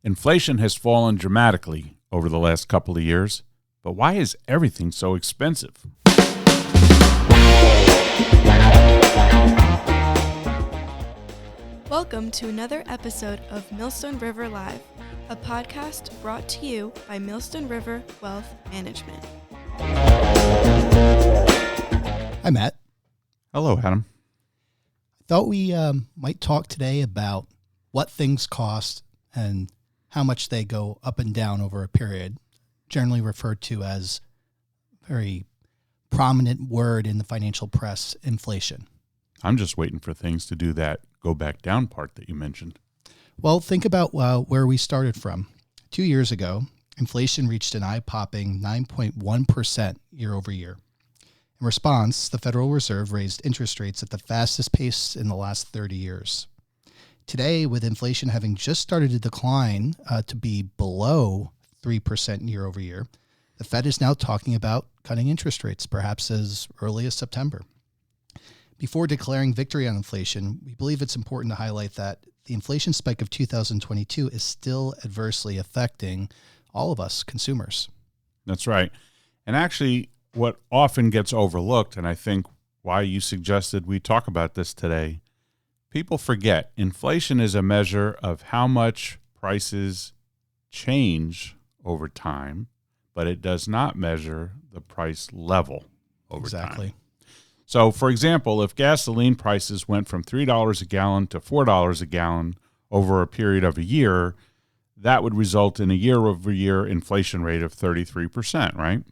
Inflation has fallen dramatically over the last couple of years, but why is everything so expensive? Welcome to another episode of Millstone River Live, a podcast brought to you by Millstone River Wealth Management. Hi, Matt. Hello, Adam. I thought we might talk today about what things cost and how much they go up and down over a period, generally referred to as a very prominent word in the financial press, inflation. I'm just waiting for things to do that go back down part that you mentioned. Well, think about where we started from. 2 years ago, inflation reached an eye-popping 9.1% year over year. In response, the Federal Reserve raised interest rates at the fastest pace in the last 30 years. Today, with inflation having just started to decline to be below 3% year over year, the Fed is now talking about cutting interest rates, perhaps as early as September. Before declaring victory on inflation, we believe it's important to highlight that the inflation spike of 2022 is still adversely affecting all of us, consumers. That's right. And actually, what often gets overlooked, and I think why you suggested we talk about this today, people forget inflation is a measure of how much prices change over time, but it does not measure the price level over time. So, for example, if gasoline prices went from $3 a gallon to $4 a gallon over a period of a year, that would result in a year-over-year inflation rate of 33%, right?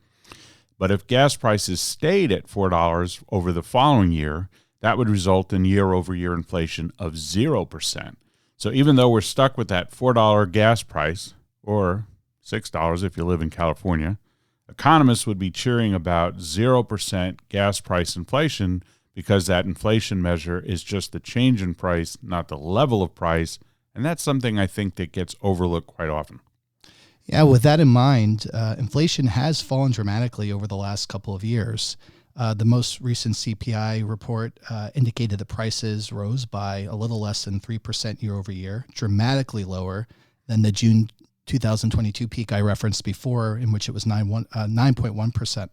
But if gas prices stayed at $4 over the following year, that would result in year-over-year inflation of 0%. So even though we're stuck with that $4 gas price, or $6 if you live in California, economists would be cheering about 0% gas price inflation because that inflation measure is just the change in price, not the level of price. And that's something I think that gets overlooked quite often. Yeah, with that in mind, inflation has fallen dramatically over the last couple of years. The most recent CPI report indicated that prices rose by a little less than 3% year over year, dramatically lower than the June 2022 peak I referenced before, in which it was 9.1%.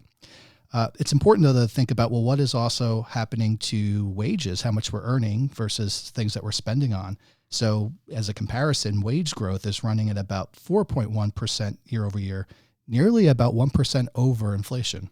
It's important, though, to think about, well, what is also happening to wages, how much we're earning versus things that we're spending on. So as a comparison, wage growth is running at about 4.1% year over year, nearly about 1% over inflation.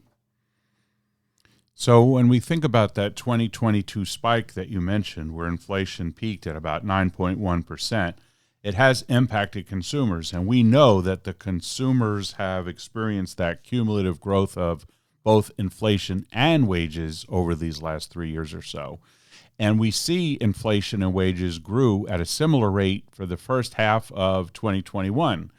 So when we think about that 2022 spike that you mentioned, where inflation peaked at about 9.1%, it has impacted consumers. And we know that the consumers have experienced that cumulative growth of both inflation and wages over these last 3 years or so. And we see inflation and wages grew at a similar rate for the first half of 2021.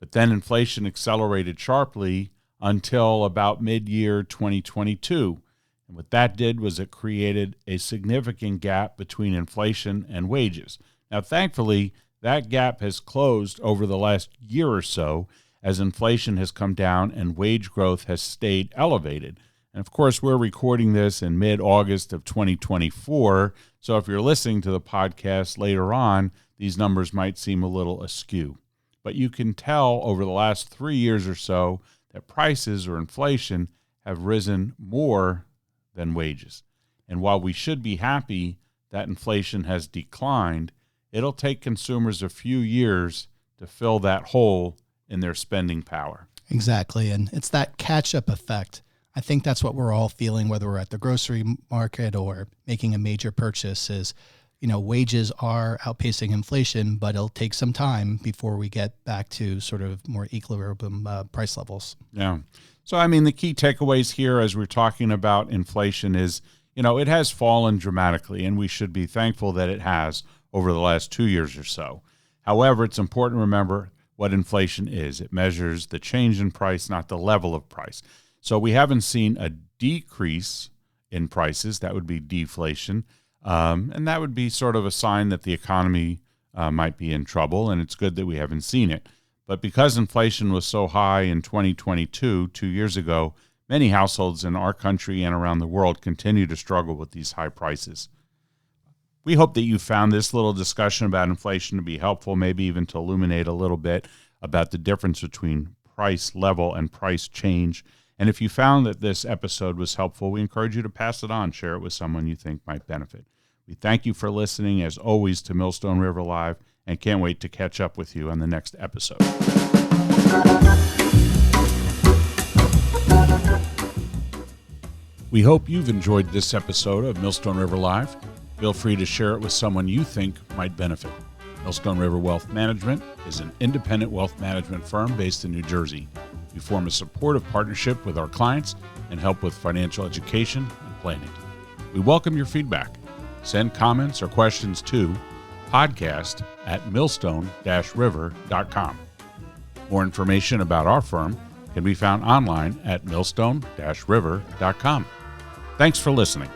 But then inflation accelerated sharply until about mid-year 2022. And what that did was it created a significant gap between inflation and wages. Now, thankfully, that gap has closed over the last year or so as inflation has come down and wage growth has stayed elevated. And of course, we're recording this in mid-August of 2024. So if you're listening to the podcast later on, these numbers might seem a little askew. But you can tell over the last 3 years or so that prices or inflation have risen more than wages. And while we should be happy that inflation has declined, it'll take consumers a few years to fill that hole in their spending power. Exactly. And it's that catch-up effect. I think that's what we're all feeling, whether we're at the grocery market or making a major purchase, is, wages are outpacing inflation, but it'll take some time before we get back to sort of more equilibrium price levels. Yeah. So, the key takeaways here as we're talking about inflation is, it has fallen dramatically, and we should be thankful that it has over the last 2 years or so. However, it's important to remember what inflation is. It measures the change in price, not the level of price. So we haven't seen a decrease in prices. That would be deflation. And that would be sort of a sign that the economy might be in trouble, and it's good that we haven't seen it. But because inflation was so high in 2022, 2 years ago, many households in our country and around the world continue to struggle with these high prices. We hope that you found this little discussion about inflation to be helpful, maybe even to illuminate a little bit about the difference between price level and price change. And if you found that this episode was helpful, we encourage you to pass it on, share it with someone you think might benefit. We thank you for listening, as always, to Millstone River Live, and can't wait to catch up with you on the next episode. We hope you've enjoyed this episode of Millstone River Live. Feel free to share it with someone you think might benefit. Millstone River Wealth Management is an independent wealth management firm based in New Jersey. We form a supportive partnership with our clients and help with financial education and planning. We welcome your feedback. Send comments or questions to podcast@millstone-river.com. More information about our firm can be found online at millstone-river.com. Thanks for listening.